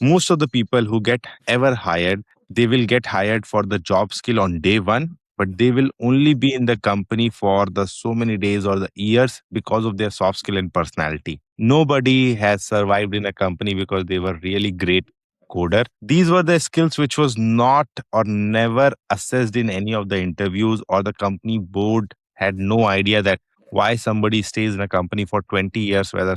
Most of the people who get ever hired, they will get hired for the job skill on day one, but they will only be in the company for the so many days or the years because of their soft skill and personality. Nobody has survived in a company because they were really great coder. These were the skills which was not or never assessed in any of the interviews, or the company board had no idea that why somebody stays in a company for 20 years, whether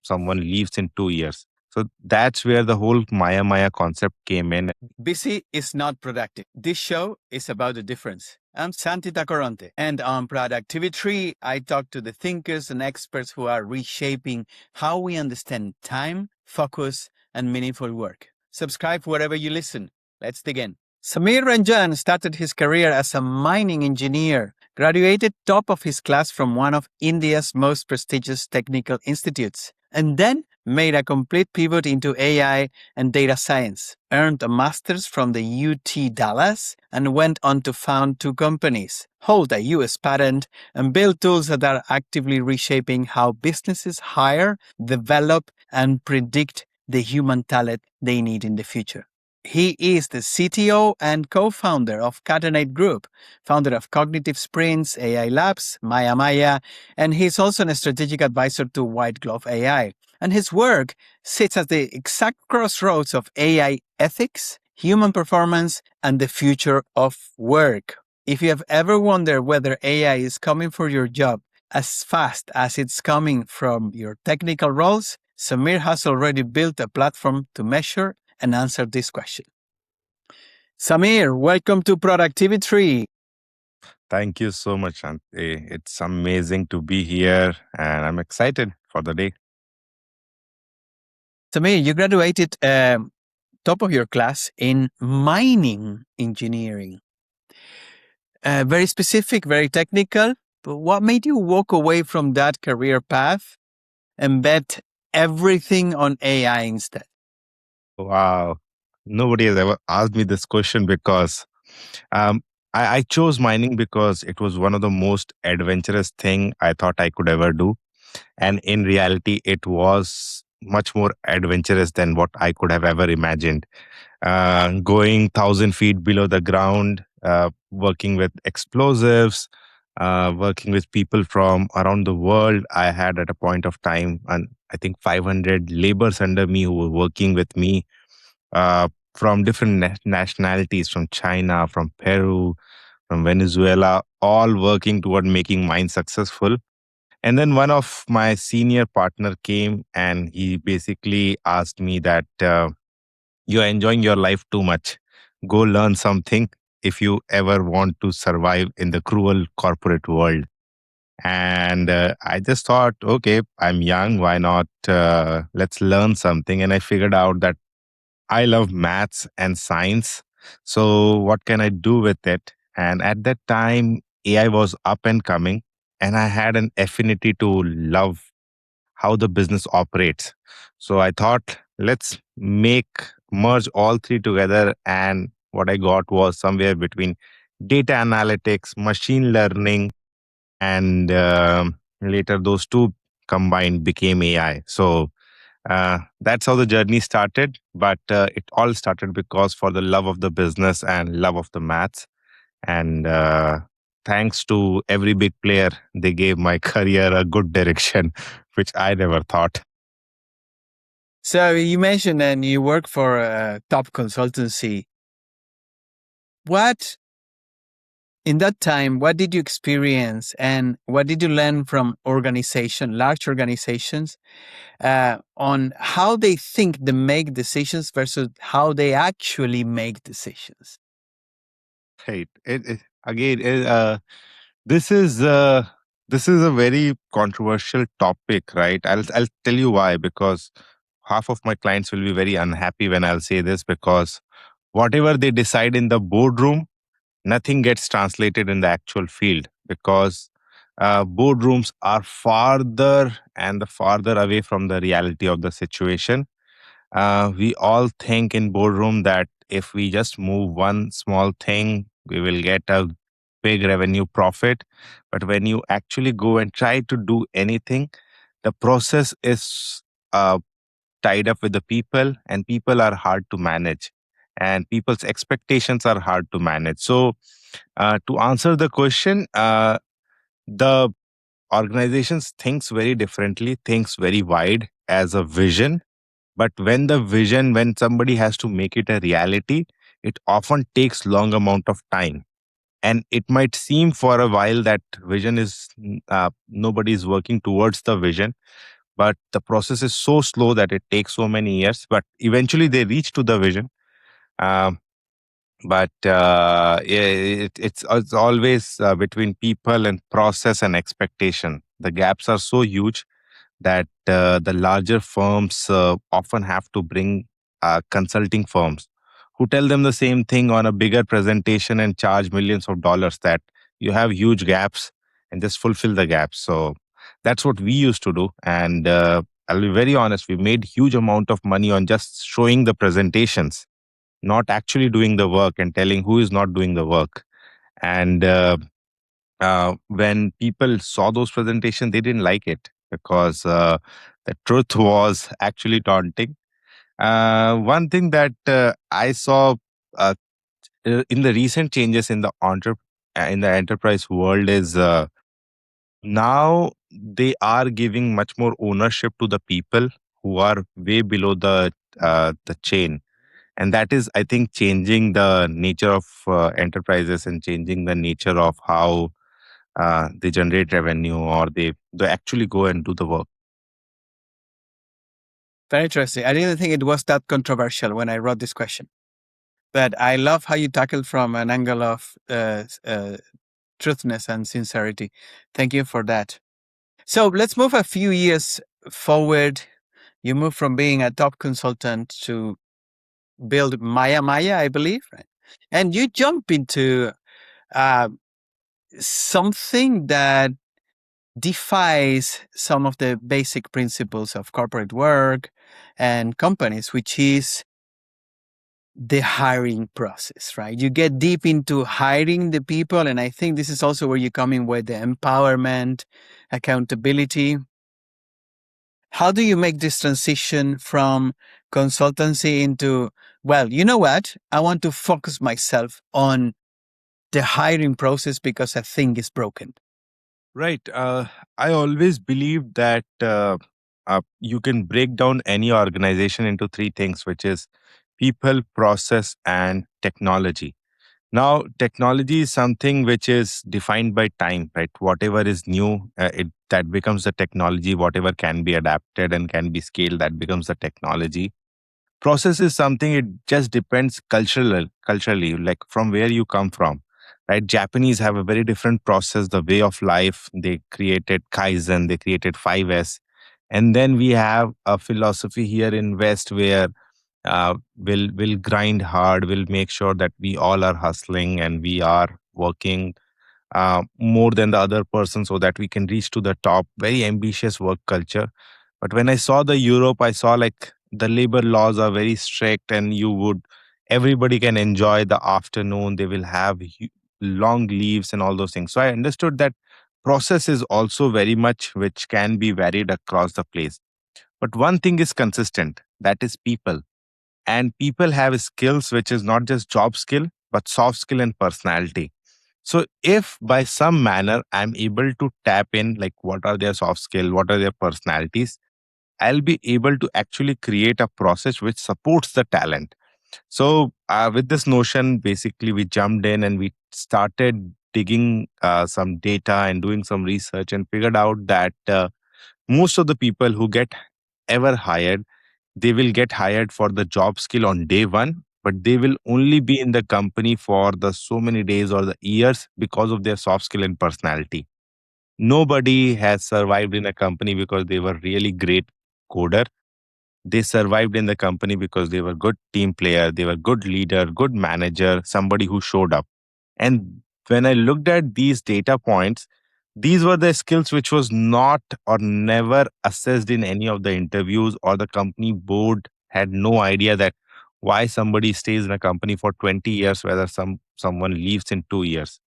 someone leaves in 2 years. So that's where the whole MayaMaya concept came in. Busy is not productive. This show is about the difference. I'm Santi Tacoronte, and on Productivi-Tree, I talk to the thinkers and experts who are reshaping how we understand time, focus, and meaningful work. Subscribe wherever you listen. Let's begin. Sameer Ranjan started his career as a mining engineer, graduated top of his class from one of India's most prestigious technical institutes, and then made a complete pivot into AI and data science, earned a master's from the UT Dallas, and went on to found two companies, hold a US patent, and build tools that are actively reshaping how businesses hire, develop, and predict the human talent they need in the future. He is the CTO and co-founder of Catenate Group, founder of Cognitive Sprints, AI Labs, MayaMaya, and he's also a strategic advisor to White Glove AI. And his work sits at the exact crossroads of AI ethics, human performance, and the future of work. If you have ever wondered whether AI is coming for your job as fast as it's coming from your technical roles, Sameer has already built a platform to measure and answer this question. Sameer, welcome to Productivi-Tree. Thank you so much, Shanti. It's amazing to be here, and I'm excited for the day. Sameer, you graduated top of your class in mining engineering. Very specific, very technical. But what made you walk away from that career path and bet everything on AI instead? Wow. Nobody has ever asked me this question because um, I chose mining because it was one of the most adventurous thing I thought I could ever do. And in reality, it was much more adventurous than what I could have ever imagined. Going 1,000 feet below the ground, working with explosives, working with people from around the world. I had at a point of time, and I think 500 laborers under me who were working with me, from different nationalities, from China, from Peru, from Venezuela, all working toward making mine successful. And then one of my senior partner came and he basically asked me that you're enjoying your life too much. Go learn something if you ever want to survive in the cruel corporate world. And I just thought, okay, I'm young. Why not? Let's learn something. And I figured out that I love maths and science. So, what can I do with it? And at that time, AI was up and coming, and I had an affinity to love how the business operates. So, I thought, let's merge all three together. And what I got was somewhere between data analytics, machine learning, and later those two combined became AI. So, that's how the journey started. But it all started because for the love of the business and love of the maths. And thanks to every big player, they gave my career a good direction, which I never thought. So you mentioned and you work for a top consultancy. What in that time, what did you experience and what did you learn from large organizations, on how they think they make decisions versus how they actually make decisions? Right. Again, this is uh, this is a very controversial topic, right? I'll tell you why. Because half of my clients will be very unhappy when I'll say this, because whatever they decide in the boardroom, nothing gets translated in the actual field, because boardrooms are farther and the farther away from the reality of the situation. We all think in boardroom that if we just move one small thing, we will get a big revenue profit. But when you actually go and try to do anything, the process is uh, tied up with the people, and people are hard to manage, and people's expectations are hard to manage. So, to answer the question, the organizations thinks very differently, thinks very wide as a vision. But when the vision, when somebody has to make it a reality, it often takes long amount of time. And it might seem for a while that vision is nobody is working towards the vision, but the process is so slow that it takes so many years. But eventually they reach to the vision. Um, but yeah, it's always between people and process and expectation. The gaps are so huge that the larger firms often have to bring consulting firms who tell them the same thing on a bigger presentation and charge millions of dollars, that you have huge gaps and just fulfill the gaps. So that's what we used to do. And I'll be very honest, we made huge amount of money on just showing the presentations, not actually doing the work and telling who is not doing the work. And when people saw those presentations, they didn't like it because the truth was actually daunting. One thing that I saw uh, in the recent changes in the in the enterprise world is now they are giving much more ownership to the people who are way below the chain, and that is, I think, changing the nature of enterprises and changing the nature of how they generate revenue, or they actually go and do the work. Very interesting. I didn't think it was that controversial when I wrote this question, but I love how you tackled from an angle of truthness and sincerity. Thank you for that. So let's move a few years forward. You move from being a top consultant to build MayaMaya, I believe, right? And you jump into uh, something that defies some of the basic principles of corporate work and companies, which is the hiring process, right? You get deep into hiring the people. And I think this is also where you come in with the empowerment, accountability. How do you make this transition from consultancy into, well, you know what? I want to focus myself on the hiring process because I think it's broken. Right. I always believe that you can break down any organization into three things, which is people, process, and technology. Now, technology is something which is defined by time, right? Whatever is new, it that becomes the technology. Whatever can be adapted and can be scaled, that becomes the technology. Process is something, it just depends culturally, like from where you come from, right? Japanese have a very different process, the way of life. They created kaizen, they created 5S. And then we have a philosophy here in west where we'll grind hard, we'll make sure that we all are hustling and we are working more than the other person so that we can reach to the top. Very ambitious work culture. But when I saw the Europe, I saw like the labor laws are very strict, and everybody can enjoy the afternoon. They will have long leaves and all those things. So I understood that process is also very much which can be varied across the place. But one thing is consistent, that is people. And people have skills which is not just job skill, but soft skill and personality. So if by some manner I'm able to tap in, like what are their soft skill, what are their personalities, I'll be able to actually create a process which supports the talent. So with this notion, basically we jumped in and we started digging some data and doing some research and figured out that most of the people who get ever hired, they will get hired for the job skill on day one, but they will only be in the company for the so many days or the years because of their soft skill and personality. Nobody has survived in a company because they were really great coder. They survived in the company because they were good team player, they were good leader, good manager, somebody who showed up. And when I looked at these data points, these were the skills which was not or never assessed in any of the interviews, or the company board had no idea that why somebody stays in a company for 20 years, whether someone leaves in 2 years.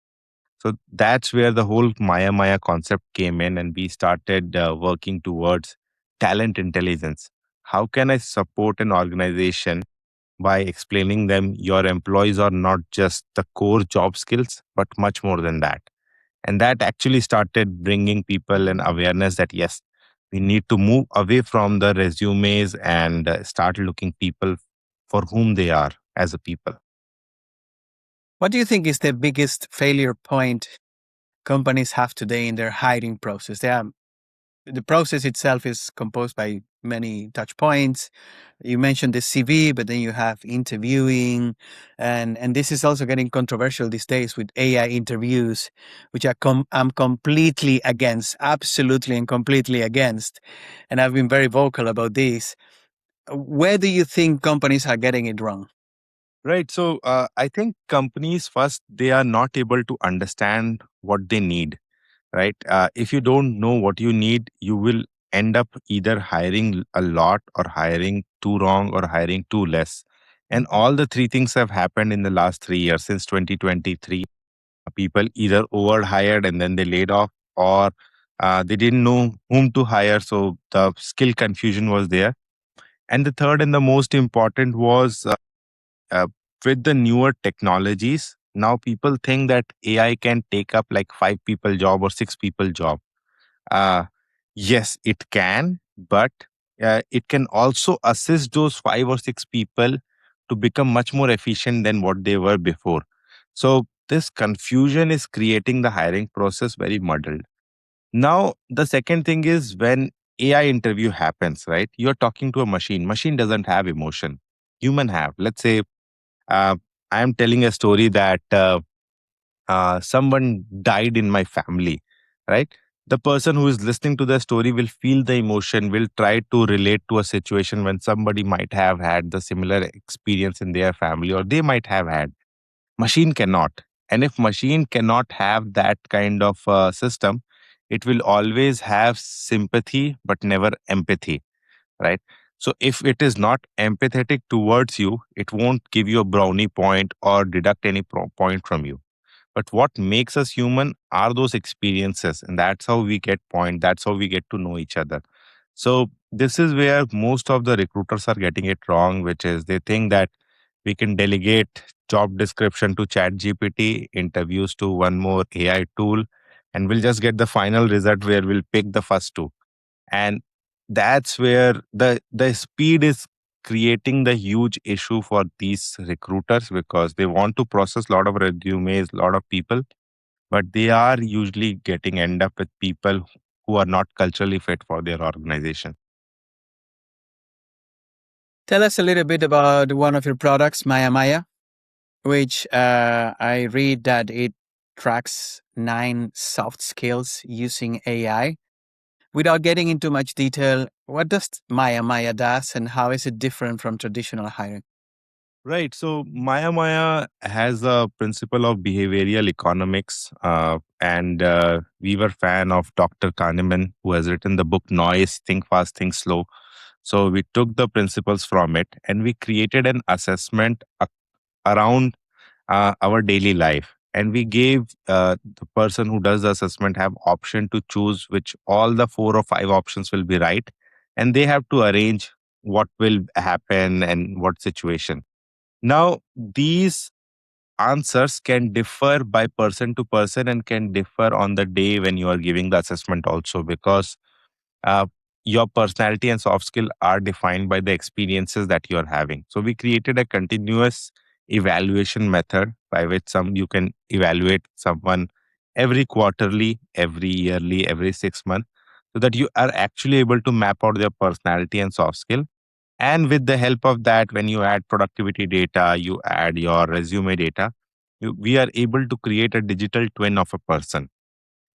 So that's where the whole Maya Maya concept came in, and we started working towards talent intelligence. how can I support an organization by explaining them your employees are not just the core job skills, but much more than that. And that actually started bringing people an awareness that yes, we need to move away from the resumes and start looking people for whom they are as a people. What do you think is the biggest failure point companies have today in their hiring process? The process itself is composed by many touch points. You mentioned the CV, but then you have interviewing, and this is also getting controversial these days with AI interviews, which I'm completely against, absolutely and completely against, and I've been very vocal about this. Where do you think companies are getting it wrong? Right. So I think companies first, they are not able to understand what they need. Right. If you don't know what you need, you will end up either hiring a lot or hiring too wrong or hiring too less. And all the three things have happened in the last 3 years since 2023. People either overhired and then they laid off, or they didn't know whom to hire. So the skill confusion was there. And the third and the most important was uh, with the newer technologies, now people think that AI can take up like 5 people job or 6 people job. uh, yes, it can, but it can also assist those 5 or 6 people to become much more efficient than what they were before. So this confusion is creating the hiring process very muddled. Now, the second thing is when AI interview happens, right? You're talking to a machine. Machine doesn't have emotion. Human have. Let's say uh, I am telling a story that someone died in my family, right? The person who is listening to the story will feel the emotion, will try to relate to a situation when somebody might have had the similar experience in their family or they might have had. Machine cannot. And if machine cannot have that kind of system, it will always have sympathy but never empathy, right? So if it is not empathetic towards you, it won't give you a brownie point or deduct any point from you. But what makes us human are those experiences, and that's how we get point. That's how we get to know each other. So this is where most of the recruiters are getting it wrong, which is they think that we can delegate job description to chat gpt, interviews to one more AI tool, and we'll just get the final result where we'll pick the first two. And that's where the speed is creating the huge issue for these recruiters, because they want to process a lot of resumes, a lot of people, but they are usually getting end up with people who are not culturally fit for their organization. Tell us a little bit about one of your products, MayaMaya, which I read that it tracks 9 soft skills using AI. Without getting into much detail, what does MayaMaya does and how is it different from traditional hiring? Right. So MayaMaya has a principle of behavioral economics, and we were fan of Dr. Kahneman, who has written the book Noise: Think Fast, Think Slow. So we took the principles from it and we created an assessment around our daily life, and we gave the person who does the assessment have option to choose which all the 4 or 5 options will be right, and they have to arrange what will happen and what situation. Now, these answers can differ by person to person and can differ on the day when you are giving the assessment also, because uh, your personality and soft skill are defined by the experiences that you're having. So we created a continuous evaluation method by which some you can evaluate someone every quarterly, every yearly, every 6 months, so that you are actually able to map out their personality and soft skill. And with the help of that, when you add productivity data, you add your resume data, we are able to create a digital twin of a person.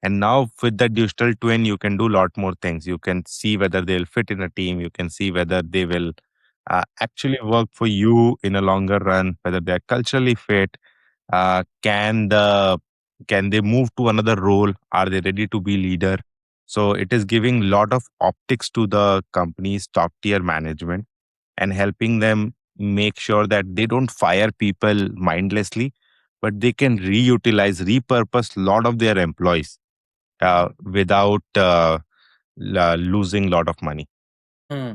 And now with the digital twin, you can do a lot more things. You can see whether they'll fit in a team. You can see whether they will actually work for you in a longer run, whether they're culturally fit. Can they move to another role? Are they ready to be leader? So it is giving a lot of optics to the company's top tier management and helping them make sure that they don't fire people mindlessly, but they can reutilize, repurpose a lot of their employees without losing a lot of money. Hmm.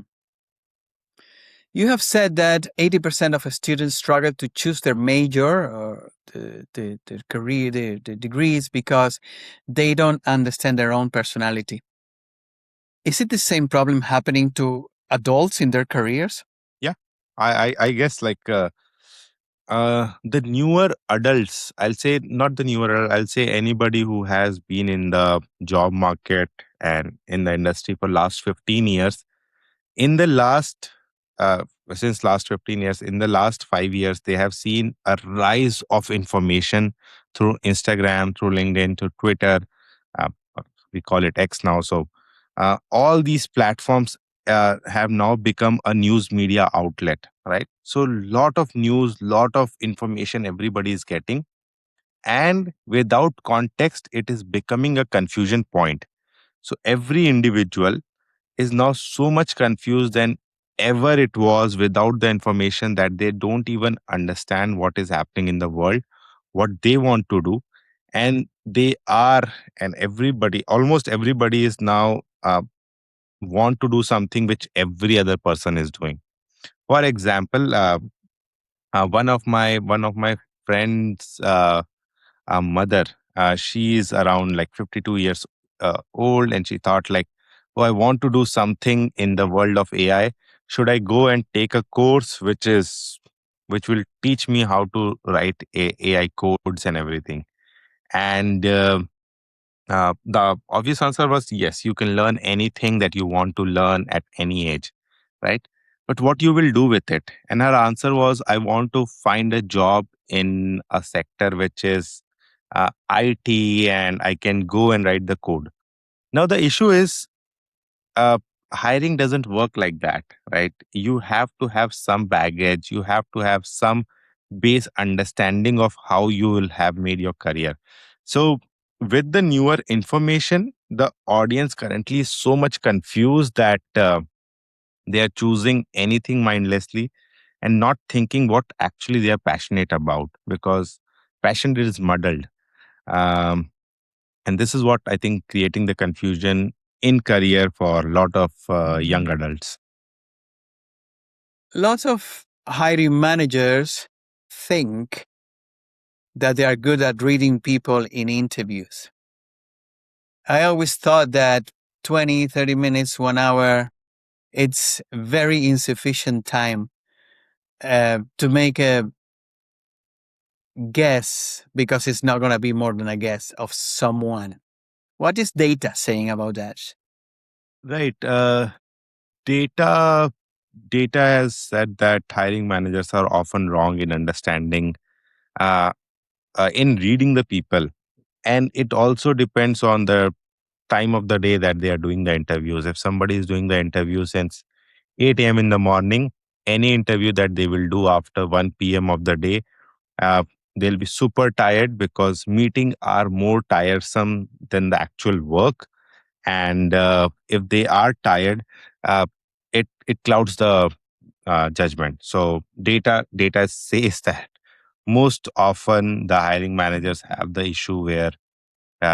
You have said that 80% of students struggle to choose their major or the career, the degrees, because they don't understand their own personality. Is it the same problem happening to adults in their careers? Yeah, I guess like the newer adults, I'll say not the newer, I'll say anybody who has been in the job market and in the industry for last 15 years, in the last uh, since last 15 years, in the last 5 years, they have seen a rise of information through Instagram, through LinkedIn, through Twitter. uh, we call it X now. So all these platforms have now become a news media outlet, right? So lot of news, lot of information everybody is getting, and without context it is becoming a confusion point. So every individual is now so much confused than ever it was without the information, that they don't even understand what is happening in the world, what they want to do. And they are, and everybody, almost everybody is now want to do something which every other person is doing. For example, one of my friends mother, she is around like 52 years old, and she thought like, oh, I want to do something in the world of AI. Should I go and take a course which will teach me how to write AI codes and everything? And the obvious answer was yes, you can learn anything that you want to learn at any age, right? But what you will do with it? And her answer was, I want to find a job in a sector which is IT, and I can go and write the code. Now, the issue is uh, hiring doesn't work like that, right? You have to have some baggage, you have to have some base understanding of how you will have made your career. So, with the newer information, the audience currently is so much confused that they are choosing anything mindlessly and not thinking what actually they are passionate about, because passion is muddled. Um, and this is what I think creating the confusion in career for a lot of young adults. Lots of hiring managers think that they are good at reading people in interviews. I always thought that 20, 30 minutes, 1 hour, it's very insufficient time to make a guess, because it's not going to be more than a guess of someone. What is data saying about that? Right. Data data has said that hiring managers are often wrong in understanding, uh, in reading the people, and it also depends on the time of the day that they are doing the interviews. If somebody is doing the interview since 8 a.m. in the morning, any interview that they will do after 1 p.m. of the day, uh, they'll be super tired, because meetings are more tiresome than the actual work. And if they are tired, uh, it clouds the judgment. So data says that most often the hiring managers have the issue where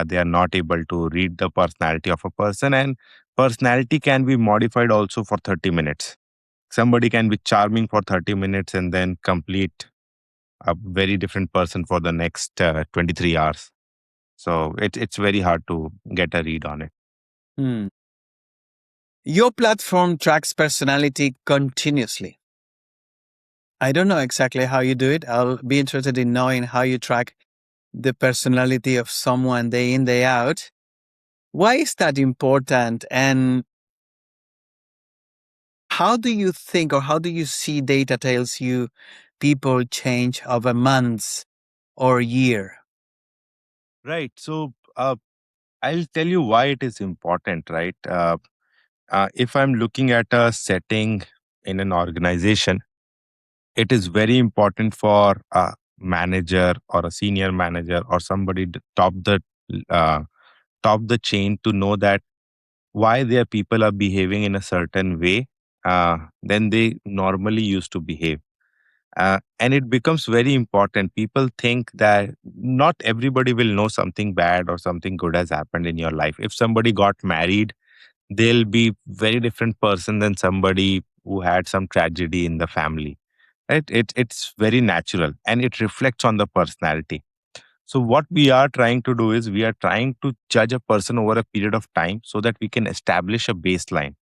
they are not able to read the personality of a person, and personality can be modified also for 30 minutes. Somebody can be charming for 30 minutes and then complete a very different person for the next 23 hours. So it's very hard to get a read on it. Hmm. Your platform tracks personality continuously. I don't know exactly how you do it. I'll be interested in knowing how you track the personality of someone day in, day out. Why is that important? And how do you think, or how do you see data tells you people change over months or year? Right. So I'll tell you why it is important, right? If I'm looking at a setting in an organization, it is very important for a manager or a senior manager or somebody uh, top the chain to know that why their people are behaving in a certain way than they normally used to behave. And it becomes very important. People think that not everybody will know something bad or something good has happened in your life. If somebody got married, they'll be very different person than somebody who had some tragedy in the family, right? It's very natural and it reflects on the personality. So what we are trying to do is we are trying to judge a person over a period of time so that we can establish a baseline,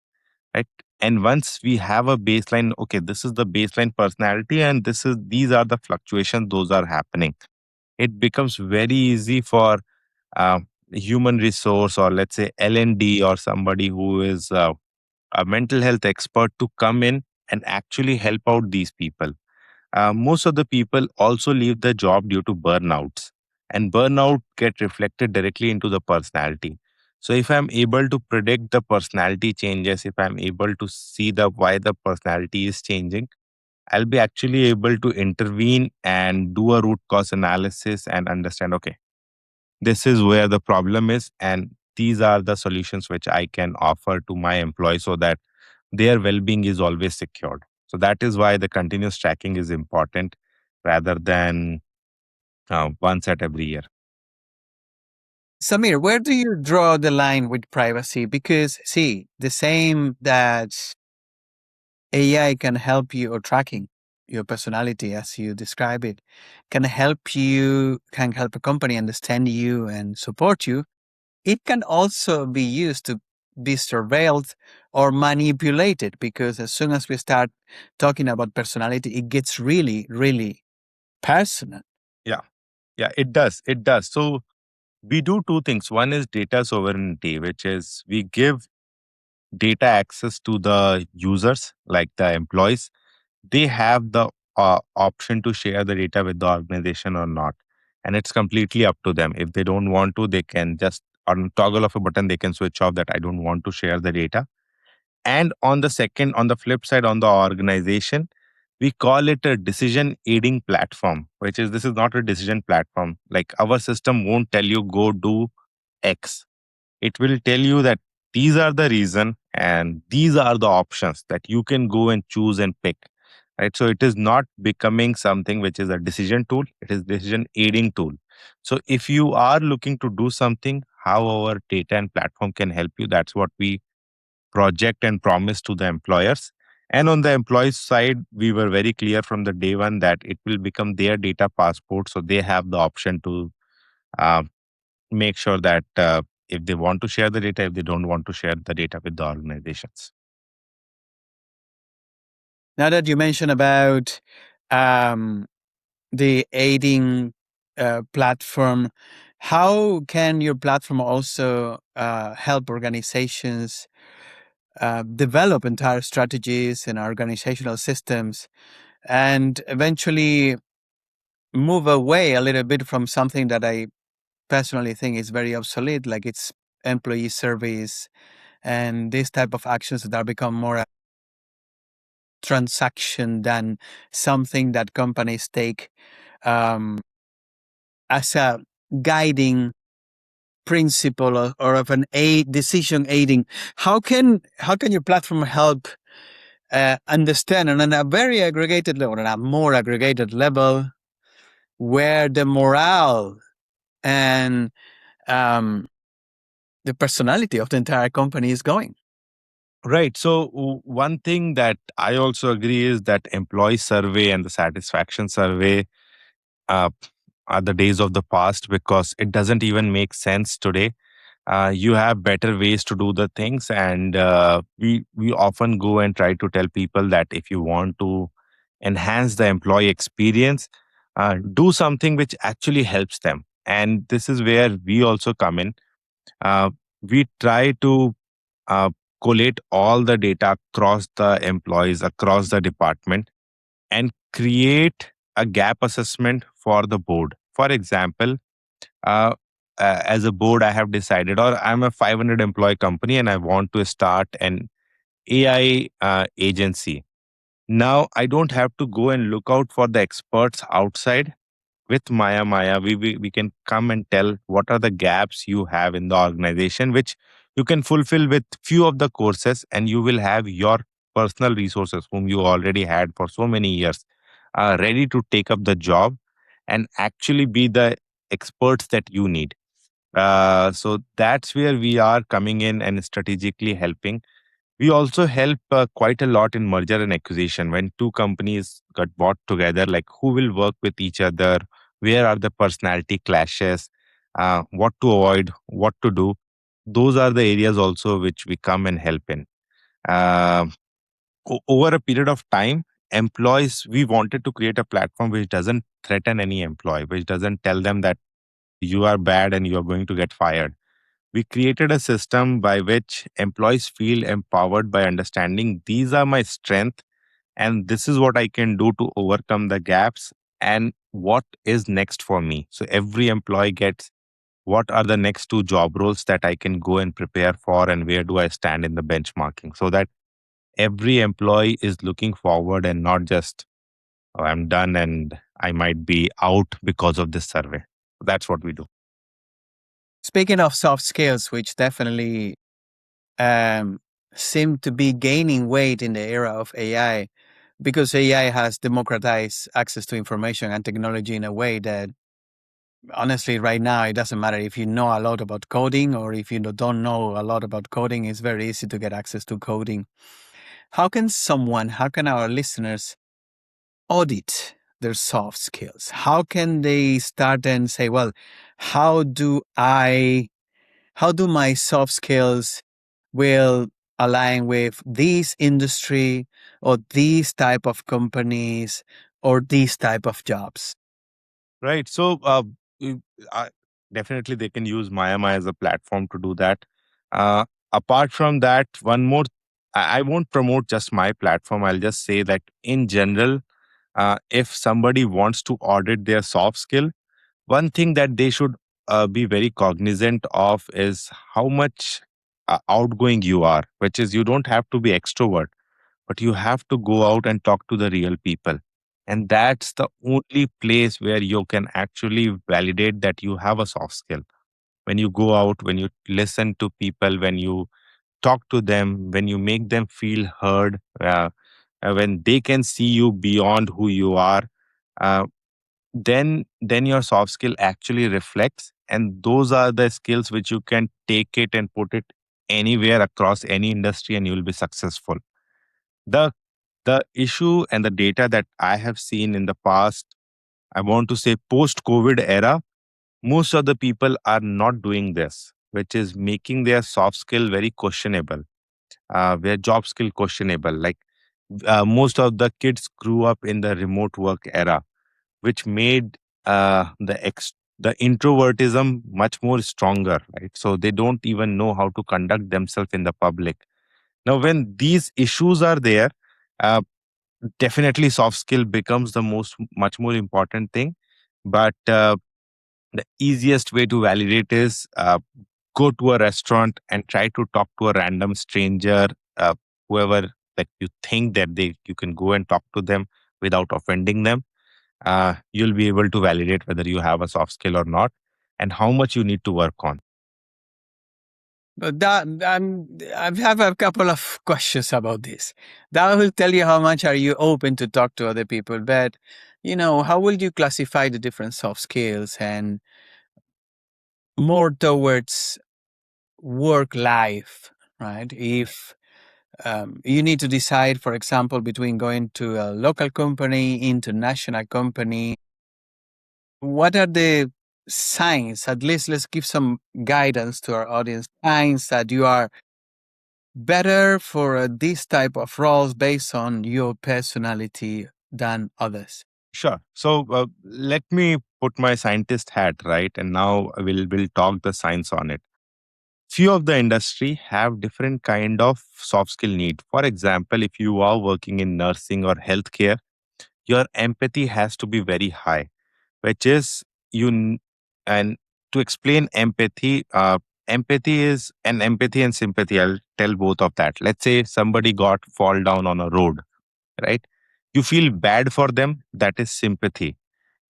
right? And once we have a baseline, okay, this is the baseline personality and these are the fluctuations, those are happening. It becomes very easy for uh, human resource, or let's say L&D, or somebody who is a mental health expert, to come in and actually help out these people. Most of the people also leave the job due to burnouts, and burnout get reflected directly into the personality. So if I'm able to predict the personality changes, if I'm able to see the why the personality is changing, I'll be actually able to intervene and do a root cause analysis and understand, okay, this is where the problem is, and these are the solutions which I can offer to my employees so that their well-being is always secured. So that is why the continuous tracking is important rather than once at every year. Samir, where do you draw the line with privacy? Because, see, the same that AI can help you, or tracking your personality as you describe it, can help a company understand you and support you. It can also be used to be surveilled or manipulated, because as soon as we start talking about personality, it gets really, really personal. Yeah, yeah, it does. It does. So we do two things. One is data sovereignty, which is we give data access to the users, like the employees. They have the option to share the data with the organization or not. And it's completely up to them. If they don't want to, they can just on toggle of a button, they can switch off that I don't want to share the data. And on the flip side, on the organization, we call it a decision aiding platform, which is this is not a decision platform. Like our system won't tell you go do X. It will tell you that these are the reason and these are the options that you can go and choose and pick. Right. So it is not becoming something which is a decision tool. It is decision aiding tool. So if you are looking to do something, how our data and platform can help you, that's what we project and promise to the employers. And on the employees side, we were very clear from the day one that it will become their data passport. So they have the option to uh, make sure that if they want to share the data, if they don't want to share the data with the organizations. Now that you mentioned about um, the aiding platform, how can your platform also help organizations develop entire strategies and organizational systems, and eventually move away a little bit from something that I personally think is very obsolete, like it's employee surveys and this type of actions that are become more a transaction than something that companies take um, as a guiding principle, or of an aid decision aiding. How can your platform help understand, and on a very aggregated level, on a more aggregated level, where the morale and um, the personality of the entire company is going? Right. So one thing that I also agree is that employee survey and the satisfaction survey uh, are the days of the past because it doesn't even make sense today. You have better ways to do the things, and we often go and try to tell people that if you want to enhance the employee experience, do something which actually helps them. And this is where we also come in. We try to uh, collate all the data across the employees, across the department, and create a gap assessment for the board. For example, uh, as a board, I have decided, or I'm a 500 employee company and I want to start an AI agency. Now, I don't have to go and look out for the experts outside. With MayaMaya, we can come and tell what are the gaps you have in the organization, which you can fulfill with few of the courses, and you will have your personal resources whom you already had for so many years ready to take up the job and actually be the experts that you need. So that's where we are coming in and strategically helping. We also help quite a lot in merger and acquisition. When two companies got bought together, like who will work with each other, where are the personality clashes, what to avoid, what to do. Those are the areas also which we come and help in. Um Over a period of time, employees, we wanted to create a platform which doesn't threaten any employee, which doesn't tell them that you are bad and you are going to get fired. We created a system by which employees feel empowered by understanding these are my strengths and this is what I can do to overcome the gaps and what is next for me. So every employee gets what are the next two job roles that I can go and prepare for, and where do I stand in the benchmarking, so that every employee is looking forward and not just, oh, I'm done and I might be out because of this survey. That's what we do. Speaking of soft skills, which definitely um, seem to be gaining weight in the era of AI, because AI has democratized access to information and technology in a way that honestly, right now, it doesn't matter if you know a lot about coding or if you don't know a lot about coding, it's very easy to get access to coding. How can our listeners audit their soft skills? How can they start and say, well, how do I, how do my soft skills will align with this industry or these type of companies or these type of jobs? Right. So, you- uh, definitely they can use MayaMaya as a platform to do that. Uh, Apart from that, one more, I won't promote just my platform. I'll just say that in general, if somebody wants to audit their soft skill, one thing that they should be very cognizant of is how much outgoing you are, which is you don't have to be extrovert, but you have to go out and talk to the real people. And that's the only place where you can actually validate that you have a soft skill. When you go out, when you listen to people, when you talk to them, when you make them feel heard, when they can see you beyond who you are, uh, then your soft skill actually reflects, and those are the skills which you can take it and put it anywhere across any industry and you will be successful. The the issue and the data that I have seen in the past, I want to say post COVID era, most of the people are not doing this, which is making their soft skill very questionable, their job skill questionable. Like most of the kids grew up in the remote work era, which made the introvertism much more stronger, right? So they don't even know how to conduct themselves in the public. Now, when these issues are there, uh, definitely soft skill becomes the much more important thing. But the easiest way to validate is go to a restaurant and try to talk to a random stranger, uh, whoever that you think that they you can go and talk to them without offending them. You'll be able to validate whether you have a soft skill or not, and how much you need to work on. But I have a couple of questions about this. That will tell you how much are you open to talk to other people. But, how will you classify the different soft skills and more towards work life, right? If you need to decide, for example, between going to a local company, international company, what are the signs? At least let's give some guidance to our audience. Signs that you are better for this type of roles based on your personality than others. Sure. So let me put my scientist hat, right, and now we'll talk the science on it. Few of the industry have different kind of soft skill need. For example, if you are working in nursing or healthcare, your empathy has to be very high, which is and to explain empathy, empathy is an empathy and sympathy. I'll tell both of that. Let's say somebody got fall down on a road, right? You feel bad for them. That is sympathy.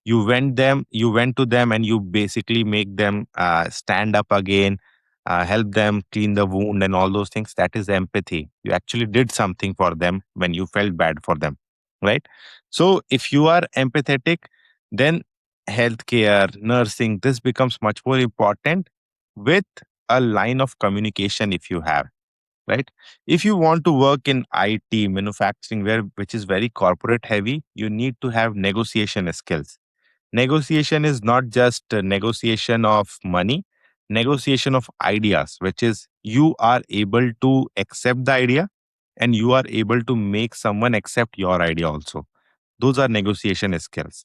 You went to them and you basically make them stand up again, help them clean the wound and all those things. That is empathy. You actually did something for them when you felt bad for them, right? So if you are empathetic, then healthcare, nursing, this becomes much more important, with a line of communication if you have. right? If you want to work in IT, manufacturing, where which is very corporate heavy, you need to have negotiation skills. Negotiation is not just a negotiation of money, negotiation of ideas, which is you are able to accept the idea and you are able to make someone accept your idea also. Those are negotiation skills.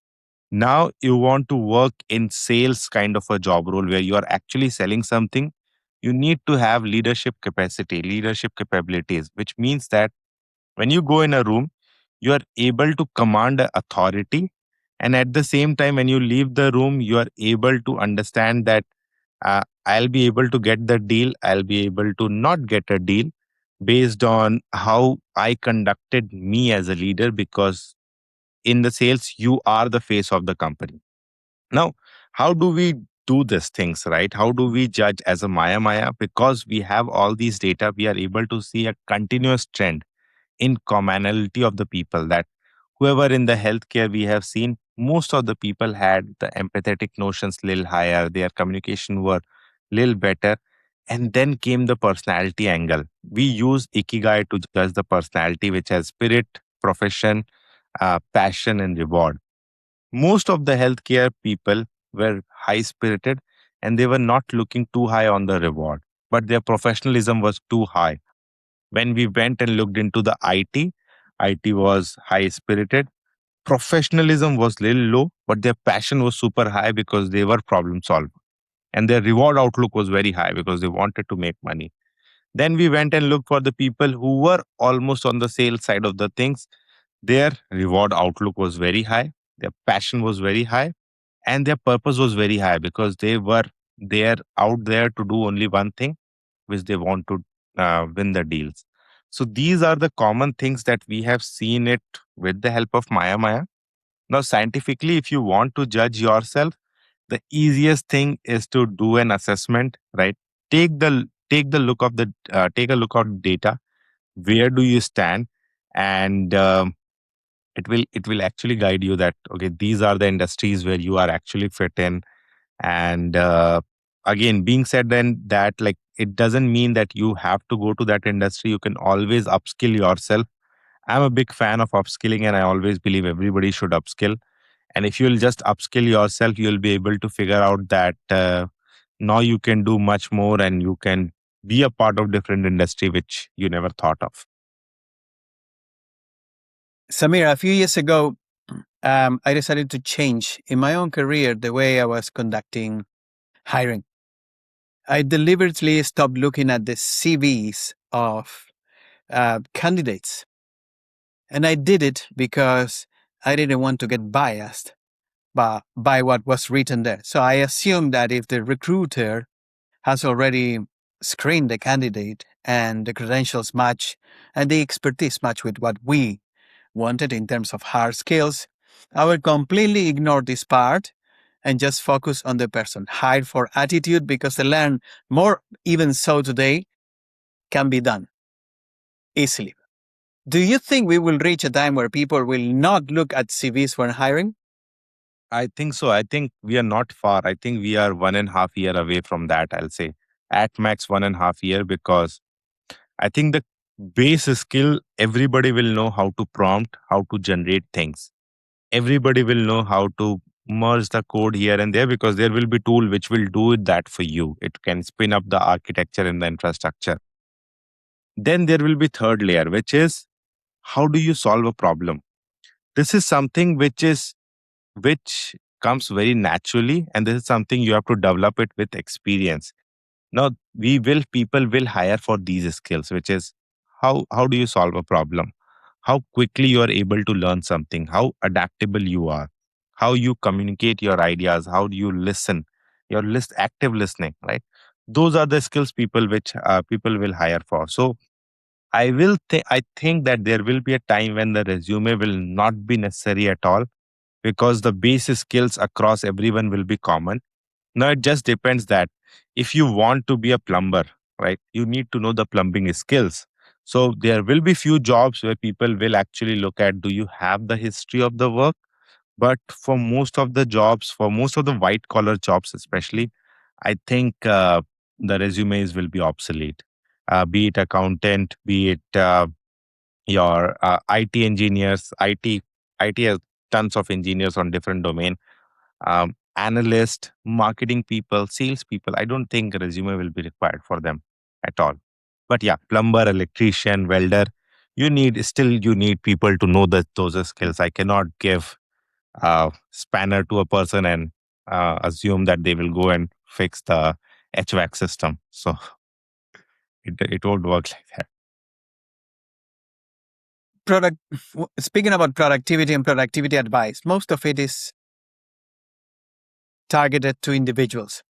Now you want to work in sales kind of a job role where you are actually selling something. You need to have leadership capacity, leadership capabilities, which means that when you go in a room, you are able to command a authority. And at the same time, when you leave the room, you are able to understand that I'll be able to get the deal, I'll be able to not get a deal based on how I conducted me as a leader, because in the sales, you are the face of the company. Now, how do we do these things, right? How do we judge as a Maya? Because we have all these data, we are able to see a continuous trend in commonality of the people, that whoever in the healthcare we have seen, most of the people had the empathetic notions little higher, their communication were little better. And then came the personality angle. We use Ikigai to judge the personality, which has spirit, profession, passion, and reward. Most of the healthcare people were high spirited and they were not looking too high on the reward, but their professionalism was too high. When we went and looked into the IT was high spirited. Professionalism was little low, but their passion was super high because they were problem solvers. And their reward outlook was very high because they wanted to make money. Then we went and looked for the people who were almost on the sales side of the things. Their reward outlook was very high. Their passion was very high and their purpose was very high because they were there out there to do only one thing, which they want to win the deals. So these are the common things that we have seen it with the help of MayaMaya. Now, scientifically, if you want to judge yourself, the easiest thing is to do an assessment, right? Take the look of the take a look at data. Where do you stand? And it will actually guide you that okay, these are the industries where you are actually fit in. And again, being said then that, like, it doesn't mean that you have to go to that industry. You can always upskill yourself. I'm a big fan of upskilling and I always believe everybody should upskill. And if you'll just upskill yourself, you'll be able to figure out that now you can do much more and you can be a part of different industry which you never thought of. Sameer, a few years ago, I decided to change in my own career the way I was conducting hiring. I deliberately stopped looking at the CVs of candidates. And I did it because I didn't want to get biased by what was written there. So I assumed that if the recruiter has already screened the candidate and the credentials match and the expertise match with what we wanted in terms of hard skills, I will completely ignore this part and just focus on the person. Hire for attitude because the learn more, even so today, can be done easily. Do you think we will reach a time where people will not look at CVs when hiring? I think so. I think we are not far. I think we are 1.5 year away from that. I'll say at max 1.5 year, because I think the base skill, everybody will know how to prompt, how to generate things. Everybody will know how to merge the code here and there, because there will be tool which will do that for you. It can spin up the architecture and the infrastructure. Then there will be third layer, which is how do you solve a problem? This is something which comes very naturally, and this is something you have to develop it with experience. Now, people will hire for these skills, which is how do you solve a problem? How quickly you are able to learn something, how adaptable you are, how you communicate your ideas, how do you listen, your active listening, right? Those are the skills people will hire for. So I think that there will be a time when the resume will not be necessary at all, because the basic skills across everyone will be common. Now it just depends that if you want to be a plumber, right, you need to know the plumbing skills. So there will be few jobs where people will actually look at, do you have the history of the work? But for most of the jobs, for most of the white collar jobs especially, I think the resumes will be obsolete. be it accountant, be it your IT engineers. IT has tons of engineers on different domain. Analyst, marketing people, sales people. I don't think a resume will be required for them at all. But yeah, plumber, electrician, welder, you need people to know that those are skills. I cannot give a spanner to a person and assume that they will go and fix the HVAC system. So it won't work like that. Product. Speaking about productivity and productivity advice, most of it is targeted to individuals.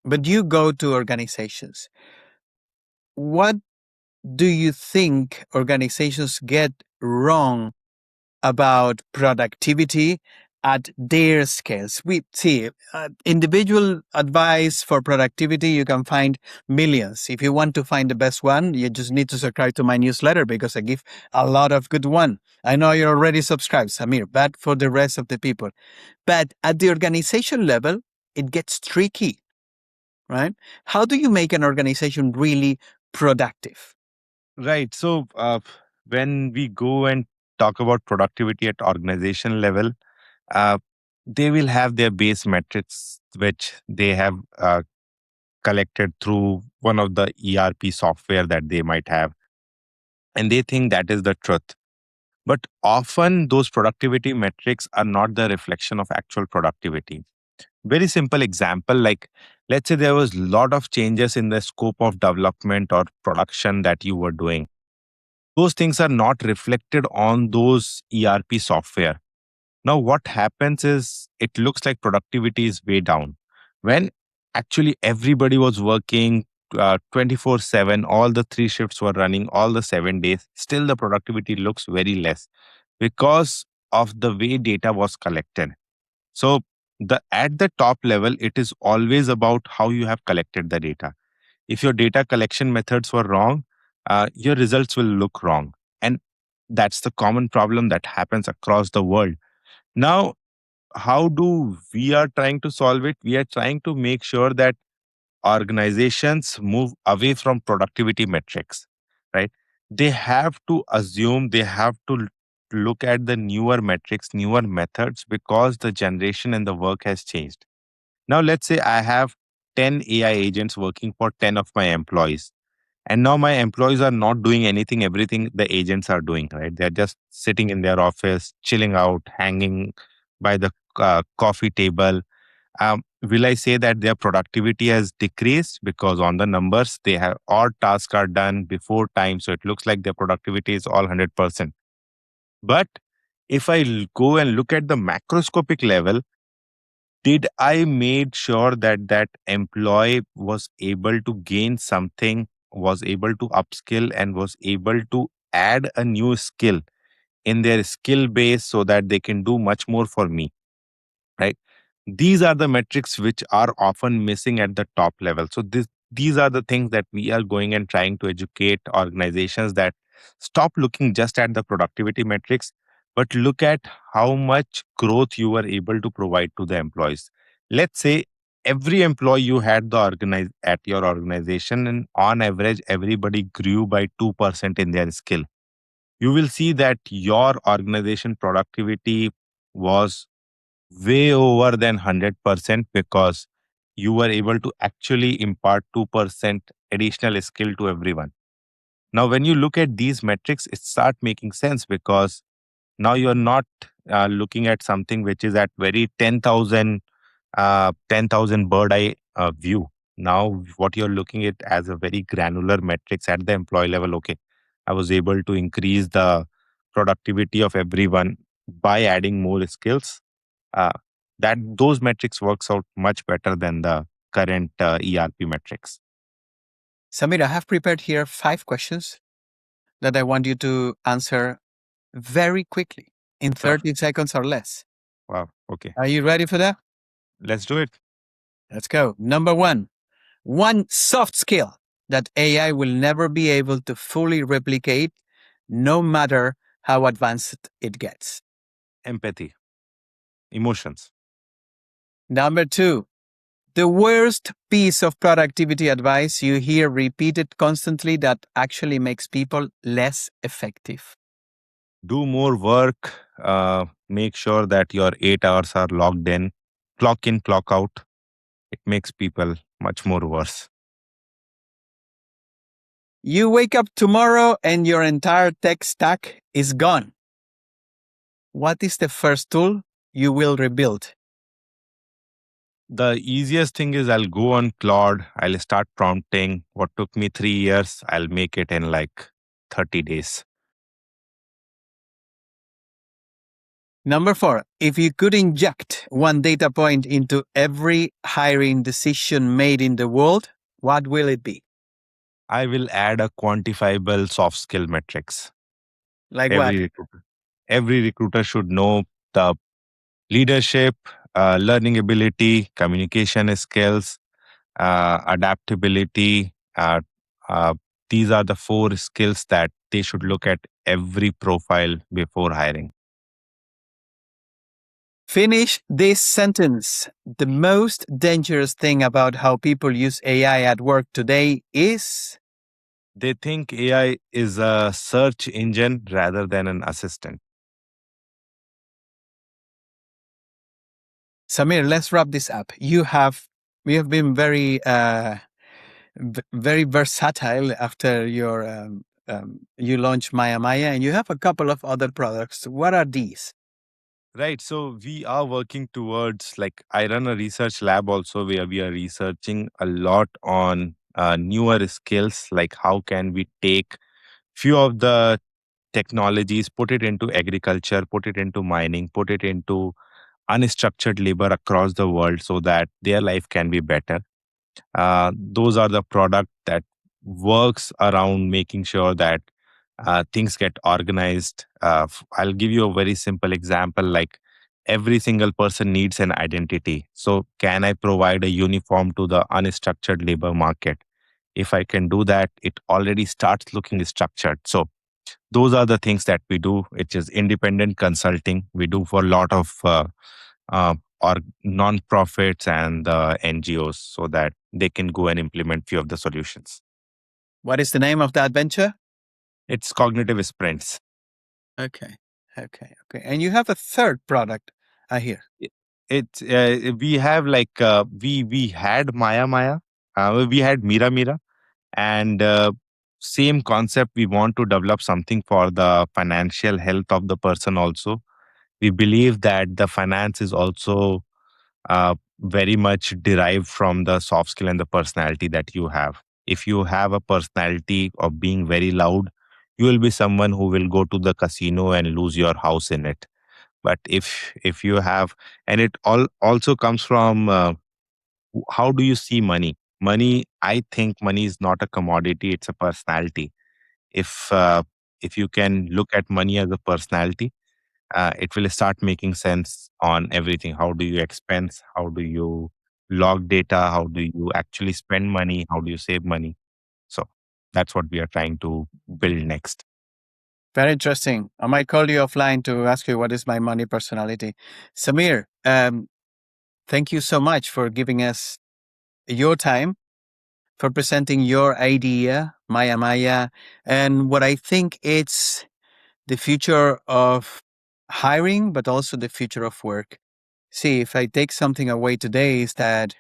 But you go to organizations. What do you think organizations get wrong about productivity at their scales? We see individual advice for productivity, you can find millions. If you want to find the best one, you just need to subscribe to my newsletter because I give a lot of good one. I know you're already subscribed, Sameer, but for the rest of the people. But at the organization level, it gets tricky, right? How do you make an organization really productive? Right. So when we go and talk about productivity at organization level, uh, they will have their base metrics, which they have collected through one of the ERP software that they might have. And they think that is the truth. But often those productivity metrics are not the reflection of actual productivity. Very simple example, like let's say there was a lot of changes in the scope of development or production that you were doing. Those things are not reflected on those ERP software. Now, what happens is it looks like productivity is way down when actually everybody was working 24/7, all the three shifts were running, all the 7 days. Still, the productivity looks very less because of the way data was collected. So, at the top level, it is always about how you have collected the data. If your data collection methods were wrong, your results will look wrong. And that's the common problem that happens across the world. Now, how do we are trying to solve it? We are trying to make sure that organizations move away from productivity metrics, right? They have to assume, they have to look at the newer metrics, newer methods, because the generation and the work has changed. Now, let's say I have 10 AI agents working for 10 of my employees. And now my employees are not doing anything, everything the agents are doing, right? They're just sitting in their office, chilling out, hanging by the coffee table. Will I say that their productivity has decreased because on the numbers they have all tasks are done before time, so it looks like their productivity is all 100%. But if I go and look at the macroscopic level, did I made sure that that employee was able to gain something, was able to upskill, and was able to add a new skill in their skill base so that they can do much more for me, right? These are the metrics which are often missing at the top level. So these are the things that we are going and trying to educate organizations, that stop looking just at the productivity metrics, but look at how much growth you were able to provide to the employees. Let's say every employee you had at your organization, and on average everybody grew by 2% in their skill. You will see that your organization productivity was way over than 100% because you were able to actually impart 2% additional skill to everyone. Now, when you look at these metrics, it start making sense because now you're not looking at something which is at very 10,000 bird eye view. Now, what you're looking at as a very granular metrics at the employee level. Okay, I was able to increase the productivity of everyone by adding more skills. uh, that those metrics works out much better than the current ERP metrics. Samir, I have prepared here 5 questions that I want you to answer very quickly in Sure. 30 seconds or less. Wow. Okay. Are you ready for that? Let's do it. Let's go. Number one soft skill that AI will never be able to fully replicate, no matter how advanced it gets. Empathy, emotions. Number two, The worst piece of productivity advice you hear repeated constantly that actually makes people less effective. Do more work. Make sure that your 8 hours are logged in, clock out. It makes people much more worse. You wake up tomorrow and your entire tech stack is gone. What is the first tool you will rebuild? The easiest thing is I'll go on Claude. I'll start prompting. What took me 3 years, I'll make it in like 30 days. Number 4, if you could inject one data point into every hiring decision made in the world, what will it be? I will add a quantifiable soft skill metrics. Like what? Every recruiter should know the leadership, learning ability, communication skills, adaptability. Uh, these are the 4 skills that they should look at every profile before hiring. Finish this sentence. The most dangerous thing about how people use AI at work today is. They think AI is a search engine rather than an assistant. Sameer, let's wrap this up. We have been very very versatile after you launched MayaMaya, and you have a couple of other products. What are these? Right. So we are working towards, like, I run a research lab also where we are researching a lot on newer skills, like how can we take few of the technologies, put it into agriculture, put it into mining, put it into unstructured labor across the world so that their life can be better. Those are the product that works around making sure that things get organized. I'll give you a very simple example, like every single person needs an identity. So can I provide a uniform to the unstructured labor market? If I can do that, it already starts looking structured. So those are the things that we do, which is independent consulting. We do for a lot of or non-profits and NGOs so that they can go and implement few of the solutions. What is the name of that venture? It's cognitive sprints. Okay. And you have a third product, I hear. It's we have like we had MayaMaya, we had MiraMira, and same concept. We want to develop something for the financial health of the person also. We believe that the finance is also very much derived from the soft skill and the personality that you have. If you have a personality of being very loud, you will be someone who will go to the casino and lose your house in it. But if you have, and it all also comes from how do you see money? Money, I think money is not a commodity; it's a personality. If uh, if you can look at money as a personality, it will start making sense on everything. How do you expense? How do you log data? How do you actually spend money? How do you save money? So that's what we are trying to build next. Very interesting. I might call you offline to ask you what is my money personality. Sameer, thank you so much for giving us your time, for presenting your idea, MayaMaya, and what I think it's the future of hiring, but also the future of work. See, if I take something away today, is that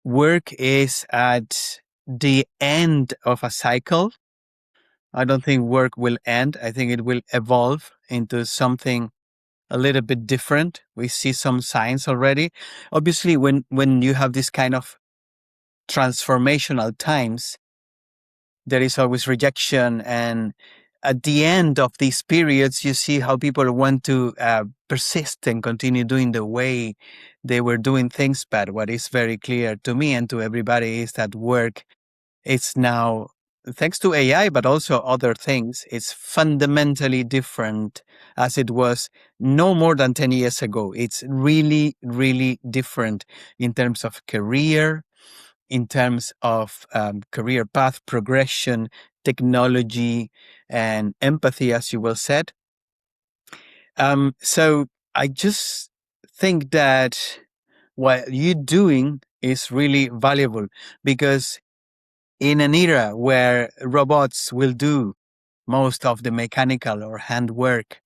work is at the end of a cycle. I don't think work will end. I think it will evolve into something a little bit different. We see some signs already. Obviously, when you have this kind of transformational times, there is always rejection. And at the end of these periods, you see how people want to persist and continue doing the way they were doing things. But what is very clear to me and to everybody is that work is now, thanks to AI, but also other things, it's fundamentally different as it was no more than 10 years ago. It's really, really different in terms of career, in terms of career path progression, technology, and empathy, as you well said. So I just think that what you're doing is really valuable, because in an era where robots will do most of the mechanical or hand work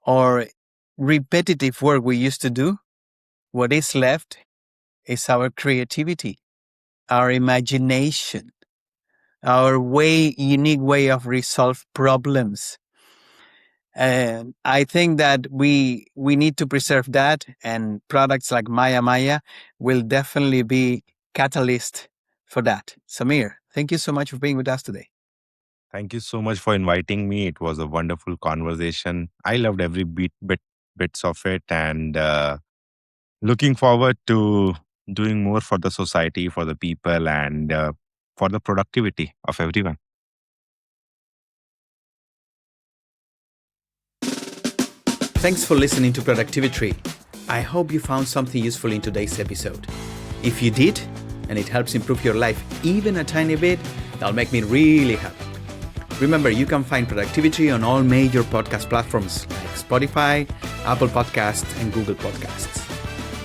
or repetitive work we used to do, what is left is our creativity, our imagination, our unique way of resolve problems. And I think that we need to preserve that, and products like MayaMaya will definitely be catalyst for that. Sameer, thank you so much for being with us today. Thank you so much for inviting me. It was a wonderful conversation. I loved every bits of it, and looking forward to doing more for the society, for the people, and for the productivity of everyone. Thanks for listening to Productivi-Tree. I hope you found something useful in today's episode. If you did, and it helps improve your life even a tiny bit, that'll make me really happy. Remember, you can find Productivi-Tree on all major podcast platforms like Spotify, Apple Podcasts, and Google Podcasts.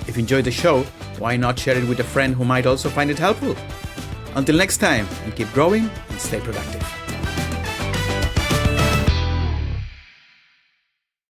If you enjoyed the show, why not share it with a friend who might also find it helpful? Until next time, and keep growing and stay productive.